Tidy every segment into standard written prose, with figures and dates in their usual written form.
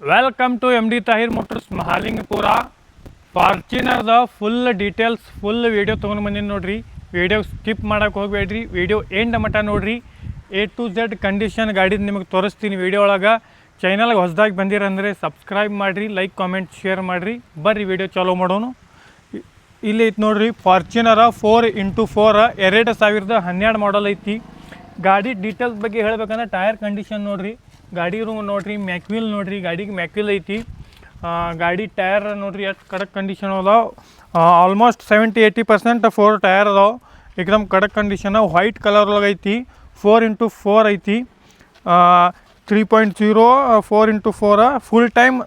Welcome to M D Tahir motors Mahalingapura. ಫಾರ್ಚುನರ್ದ full details full video ತೊಗೊಂಡು ಬಂದೀನಿ ನೋಡಿರಿ. ವೀಡಿಯೋ ಸ್ಕಿಪ್ ಮಾಡೋಕೆ ಹೋಗಬೇಡ್ರಿ, ವೀಡಿಯೋ ಎಂಡ್ ಮಟ್ಟ ನೋಡಿರಿ. A to Z ಕಂಡೀಷನ್ ಗಾಡಿದು ನಿಮಗೆ ತೋರಿಸ್ತೀನಿ ವೀಡಿಯೋ ಒಳಗೆ. ಚಾನಲ್ಗೆ ಹೊಸದಾಗಿ ಬಂದಿರಂದರೆ ಸಬ್ಸ್ಕ್ರೈಬ್ ಮಾಡಿರಿ, ಲೈಕ್ ಕಾಮೆಂಟ್ ಶೇರ್ ಮಾಡಿರಿ. ಬರ್ರಿ ವೀಡಿಯೋ ಚಾಲೂ ಮಾಡೋಣ. ಇಲ್ಲಿ ಐತೆ ನೋಡಿರಿ, ಫಾರ್ಚುನರ 4x4 2012 ಮಾಡಲ್ ಐತಿ. ಗಾಡಿ ಡೀಟೇಲ್ಸ್ ಬಗ್ಗೆ ಹೇಳಬೇಕಂದ್ರೆ ಟೈರ್ ಕಂಡೀಷನ್ ನೋಡಿರಿ, ಗಾಡಿ ರೂಮ್ ನೋಡಿರಿ, ಮ್ಯಾಕ್ವಿಲ್ ನೋಡಿರಿ, ಗಾಡಿಗೆ ಮ್ಯಾಕ್ವಿಲ್ ಐತಿ. ಗಾಡಿ ಟೈರ್ ನೋಡಿರಿ ಎಷ್ಟು ಕಡಕ್ ಕಂಡೀಷನ್ ಅದಾವೆ. ಆಲ್ಮೋಸ್ಟ್ 70-80% 4 ಟೈರ್ ಅದಾವೆ. ಏಕದಮ್ ಕಡಕ್ ಕಂಡೀಷನ್, ವೈಟ್ ಕಲರ್ ಒಳಗೆ ಐತಿ. 4x4 ಐತಿ. 3.0 4x4 ಫುಲ್ ಟೈಮ್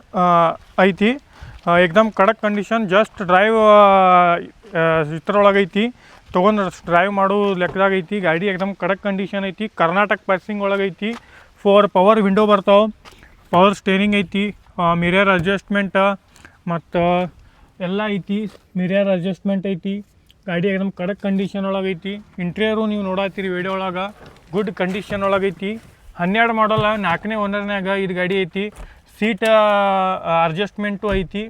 ಐತಿ. ಏಕದಮ್ ಕಡಕ್ ಕಂಡೀಷನ್. ಜಸ್ಟ್ ಡ್ರೈವ್ ಇದ್ರೊಳಗೆ ಐತಿ, ತೊಗೊಂಡು ಡ್ರೈವ್ ಮಾಡೋ ಲೆಕ್ಕದಾಗ ಐತಿ. ಗಾಡಿ ಏಕದಮ್ ಕಡಕ್ ಕಂಡೀಷನ್ ಐತಿ. ಕರ್ನಾಟಕ ಪಾಸಿಂಗ್ ಒಳಗೆ ಐತಿ. 4 ಪವರ್ ವಿಂಡೋ ಬರ್ತಾವೆ, ಪವರ್ ಸ್ಟೇರಿಂಗ್ ಐತಿ, ಮಿರರ್ ಅಡ್ಜಸ್ಟ್ಮೆಂಟ್ ಮತ್ತು ಎಲ್ಲ ಐತಿ. ಮಿರರ್ ಅಡ್ಜಸ್ಟ್ಮೆಂಟ್ ಐತಿ. ಗಾಡಿ ಏಕದಮ್ ಕಡಕ್ ಕಂಡೀಷನ್ ಒಳಗೆ ಐತಿ. ಇಂಟೀರಿಯರು ನೀವು ನೋಡತ್ತೀರಿ ವಿಡಿಯೋ ಒಳಗೆ, ಗುಡ್ ಕಂಡೀಷನ್ ಒಳಗೆ ಐತಿ. 12 ಮಾಡಲ್ಲ, 4ನೇ ಓನರ್ನಾಗ ಇದು ಗಾಡಿ ಐತಿ. ಸೀಟ್ ಅಡ್ಜಸ್ಟ್ಮೆಂಟು ಐತಿ,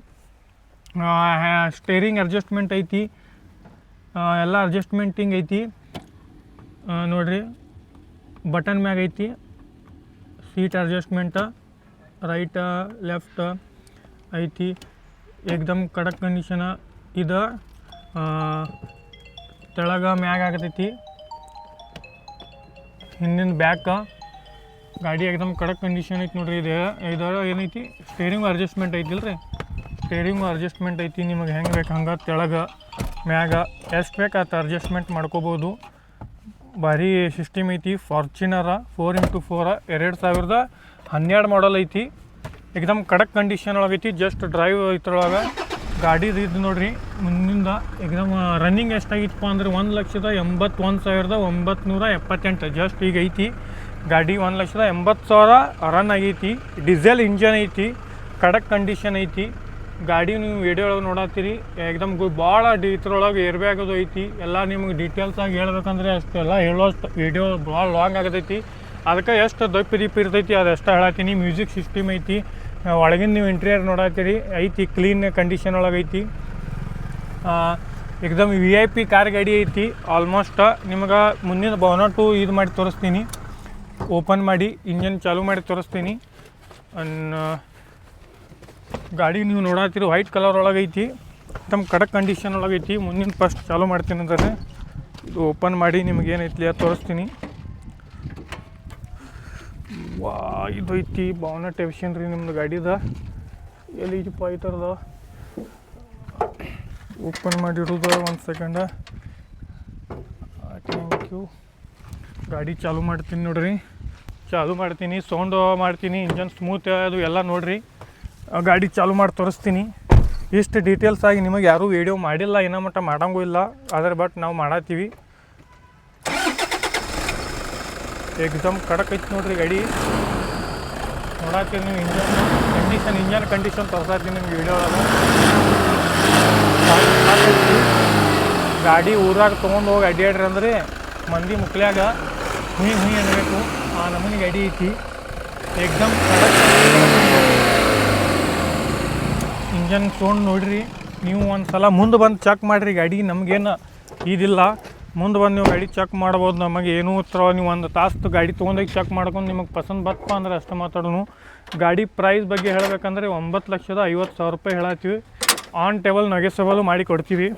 ಸ್ಟೇರಿಂಗ್ ಅಡ್ಜಸ್ಟ್ಮೆಂಟ್ ಐತಿ, ಎಲ್ಲ ಅಡ್ಜಸ್ಟ್ಮೆಂಟಿಂಗ್ ಐತಿ. ನೋಡಿರಿ, ಬಟನ್ ಮ್ಯಾಗ ಐತಿ ಸೀಟ್ ಅಡ್ಜಸ್ಟ್ಮೆಂಟ್, ರೈಟ್ ಲೆಫ್ಟ್ ಐತಿ. ಏಕದಮ್ ಕಡಕ್ ಕಂಡೀಷನ. ಇದು ತೆಳಗ ಮ್ಯಾಗ ಆಗತೈತಿ, ಹಿಂದಿನ ಬ್ಯಾಕ. ಗಾಡಿ ಏಕದಮ್ ಕಡಕ್ ಕಂಡೀಷನ್ ಐತಿ ನೋಡ್ರಿ. ಇದರ ಏನೈತಿ, ಸ್ಟೇರಿಂಗ್ ಅಡ್ಜಸ್ಟ್ಮೆಂಟ್ ಐತಿಲ್ಲ ರೀ, ಸ್ಟೇರಿಂಗು ಅಡ್ಜಸ್ಟ್ಮೆಂಟ್ ಐತಿ. ನಿಮಗೆ ಹೆಂಗೆ ಬೇಕು ಹಂಗೆ ತೆಳಗ ಮ್ಯಾಗ ಎಷ್ಟು ಬೇಕು ಅಷ್ಟು ಅಡ್ಜಸ್ಟ್ಮೆಂಟ್ ಮಾಡ್ಕೋಬೋದು. ಭಾರಿ ಸಿಸ್ಟಮ್ ಐತಿ. ಫಾರ್ಚುನರ 4x4 2012 ಮಾಡಲ್ ಐತಿ. ಏಕದಮ್ ಕಡಕ್ ಕಂಡೀಷನ್ ಒಳಗೈತಿ. ಜಸ್ಟ್ ಡ್ರೈವ್ ಇದ್ರೊಳಗೆ ಗಾಡಿದು ಇದು ನೋಡಿರಿ. ಮುಂದಿಂದ ಏಕದಮ್ ರನ್ನಿಂಗ್ ಎಷ್ಟಾಗಿತ್ತಪ್ಪ ಅಂದ್ರೆ 1,81,978 ಜಸ್ಟ್ ಈಗ ಐತಿ. ಗಾಡಿ 1,80,000 ರನ್ ಆಗೈತಿ. ಡೀಸೆಲ್ ಇಂಜನ್ ಐತಿ, ಕಡಕ್ ಕಂಡೀಷನ್ ಐತಿ. ಗಾಡಿ ನೀವು ವೀಡಿಯೋ ಒಳಗೆ ನೋಡತ್ತೀರಿ. ಏಕದಮ್ ಭಾಳ ಇದ್ರೊಳಗೆ ಏರ್ ಬ್ಯಾಗ್ ಅದು ಐತಿ. ಎಲ್ಲ ನಿಮ್ಗೆ ಡೀಟೇಲ್ಸಾಗಿ ಹೇಳ್ಬೇಕಂದ್ರೆ ಅಷ್ಟೆಲ್ಲ ಹೇಳೋಷ್ಟು ವೀಡಿಯೋ ಭಾಳ ಲಾಂಗ್ ಆಗತೈತಿ. ಅದಕ್ಕೆ ಎಷ್ಟು ದಪ್ಪ ಇರ್ತೈತಿ ಅದೆಷ್ಟು ಹೇಳತ್ತೀನಿ. ಮ್ಯೂಸಿಕ್ ಸಿಸ್ಟಮ್ ಐತಿ. ಒಳಗಿನ ನೀವು ಇಂಟೀರಿಯರ್ ನೋಡತ್ತೀರಿ ಐತಿ, ಕ್ಲೀನ್ ಕಂಡೀಷನ್ ಒಳಗೆ ಐತಿ. ಏಕದಮ್ VIP ಕಾರ್ ಗಾಡಿ ಐತಿ. ಆಲ್ಮೋಸ್ಟ್ ನಿಮ್ಗೆ ಮುಂದಿನ ಬೋನಟು ಇದು ಮಾಡಿ ತೋರಿಸ್ತೀನಿ, ಓಪನ್ ಮಾಡಿ ಇಂಜನ್ ಚಾಲೂ ಮಾಡಿ ತೋರಿಸ್ತೀನಿ. ಗಾಡಿ ನೀವು ನೋಡತ್ತೀರಿ ವೈಟ್ ಕಲರ್ ಒಳಗೆ ಐತಿ. ತಮ್ಮ ಕಡಕ್ ಕಂಡೀಷನ್ ಒಳಗೆ ಐತಿ. ಮುಂದಿನ ಫಸ್ಟ್ ಚಾಲೂ ಮಾಡ್ತೀನಿ ಅಂದರೆ ಇದು ಓಪನ್ ಮಾಡಿ ನಿಮ್ಗೆ ಏನೈತಿ ಅದು ತೋರಿಸ್ತೀನಿ. ವಾ, ಇದು ಐತಿ ಬಾನೆಟ್ ಎವಿಷನ್ ರೀ ನಿಮ್ಮದು ಗಾಡಿದ. ಎಲ್ಲಿ ಐತಿಪ್ಪ ಈ ಥರದ ಓಪನ್ ಮಾಡಿರೋದು. ಒಂದು ಸೆಕೆಂಡ, ಥ್ಯಾಂಕ್ ಯು. ಗಾಡಿ ಚಾಲೂ ಮಾಡ್ತೀನಿ ನೋಡ್ರಿ, ಚಾಲೂ ಮಾಡ್ತೀನಿ, ಸೌಂಡ್ ಮಾಡ್ತೀನಿ, ಇಂಜನ್ ಸ್ಮೂತ್ ಅದು ಎಲ್ಲ ನೋಡಿರಿ. ಗಾಡಿ ಚಾಲೂ ಮಾಡಿ ತೋರಿಸ್ತೀನಿ. ಇಷ್ಟು ಡೀಟೇಲ್ಸ್ ಆಗಿ ನಿಮಗೆ ಯಾರೂ ವೀಡಿಯೋ ಮಾಡಿಲ್ಲ, ಇನ್ನೂ ಮಟ್ಟ ಮಾಡಂಗೂ ಇಲ್ಲ. ಆದರೆ ಬಟ್ ನಾವು ಮಾಡತ್ತೀವಿ. ಏಕದಮ್ ಕಡಕ್ ಐತಿ ನೋಡ್ರಿ ಗಾಡಿ. ನೋಡತ್ತೀರಿ ನೀವು ಇಂಜನ್ ಕಂಡೀಷನ್ ತೋರ್ಸಾತೀನಿ ನಿಮ್ಗೆ ವೀಡಿಯೋ ಒಳಗೆ. ಗಾಡಿ ಊರಾಗ ತೊಗೊಂಡು ಹೋಗಿ ಅಡ್ಡಾಡ್ರಿ ಅಂದರೆ ಮಂದಿ ಮುಕ್ಳ್ಯಾಗ ಹುಯಿ ಅನ್ನಬೇಕು, ಆ ನಮೂನಿ ಗಾಡಿ ಐತಿ. ಏಕದಮ್ ಇಂಜನ್ ಸೌಂಡ್ ನೋಡಿರಿ. ನೀವು ಒಂದು ಸಲ ಮುಂದೆ ಬಂದು ಚೆಕ್ ಮಾಡಿರಿ ಗಾಡಿ. ನಮಗೇನು ಇದಿಲ್ಲ, ಮುಂದೆ ಬಂದು ನೀವು ಗಾಡಿ ಚೆಕ್ ಮಾಡ್ಬೋದು. ನಮಗೆ ಏನೂ ನೀವು ಒಂದು ತಾಸು ಗಾಡಿ ತೊಗೊಂಡೋಗಿ ಚೆಕ್ ಮಾಡ್ಕೊಂಡು ನಿಮಗೆ ಪಸಂದ್ ಬತ್ತಪ್ಪ ಅಂದ್ರೆ ಅಷ್ಟು ಮಾತಾಡೋನು. ಗಾಡಿ ಪ್ರೈಸ್ ಬಗ್ಗೆ ಹೇಳಬೇಕಂದ್ರೆ 9,50,000 ರೂಪಾಯಿ ಹೇಳತ್ತೀವಿ. ಆನ್ ಟೇಬಲ್ ನೆಗೆಸಬಲ್ ಮಾಡಿ ಕೊಡ್ತೀವಿ.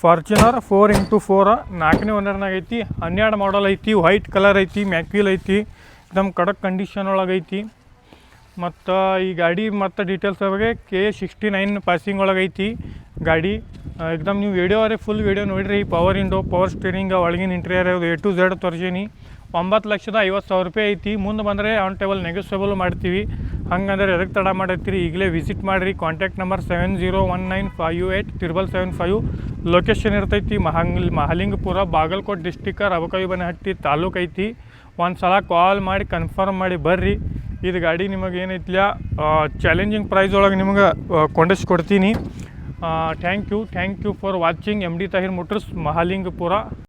ಫಾರ್ಚುನರ್ 4x4 4ನೇ ಓನರ್ನಾಗ ಐತಿ. 12 ಮಾಡಲ್ ಐತಿ. ವೈಟ್ ಕಲರ್ ಐತಿ, ಮ್ಯಾಕ್ವಿಲ್ ಐತಿ. एकदम ಕಡಕ್ ಕಂಡೀಷನ್ ಒಳಗೆ ಐತಿ. ಮತ್ತು ಈ ಗಾಡಿ ಮತ್ತು ಡೀಟೇಲ್ಸ್ ಬಗ್ಗೆ K69 ಪಾಸಿಂಗ್ ಒಳಗೆ ಐತಿ ಗಾಡಿ. ಏಕದಮ್ ನೀವು ಫುಲ್ ವೀಡಿಯೋ ನೋಡಿರಿ. ಪವರ್ ವಿಂಡೋ, ಪವರ್ ಸ್ಟೀರಿಂಗ್, ಒಳಗಿನ ಇಂಟೀರಿಯರ್ A to Z ತೋರಿಸೀನಿ. 9,50,000 ರೂಪಾಯಿ ಐತಿ. ಮುಂದೆ ಬಂದರೆ ಆನ್ ಟೇಬಲ್ ನೆಗೋಸಿಯಬಲ್ ಮಾಡ್ತೀವಿ. ಹಂಗಂದ್ರೆ ಎದಕ್ಕೆ ತಡ ಮಾಡತ್ತೀರಿ, ಈಗಲೇ ವಿಸಿಟ್ ಮಾಡಿರಿ. Contact number 7019587775. ಲೊಕೇಶನ್ ಇರ್ತೈತಿ ಮಹಾಲಿಂಗಪುರ, ಬಾಗಲಕೋಟೆ ಡಿಸ್ಟಿಕ್, ರಬಕವಿಬನಹಟ್ಟಿ ತಾಲೂಕು ಐತಿ. ಒಂದು ಸಲ ಕಾಲ್ ಮಾಡಿ ಕನ್ಫರ್ಮ್ ಮಾಡಿ ಬರ್ರಿ. ಇದು ಗಾಡಿ ನಿಮಗೆ ಏನೈತಿಲ್ಲ ಚಾಲೆಂಜಿಂಗ್ ಪ್ರೈಸ್ ಒಳಗೆ ನಿಮಗೆ ಕೊಂಡಿಸ್ಕೊಡ್ತೀನಿ. Thank you for watching M D Tahir motors Mahalingapura.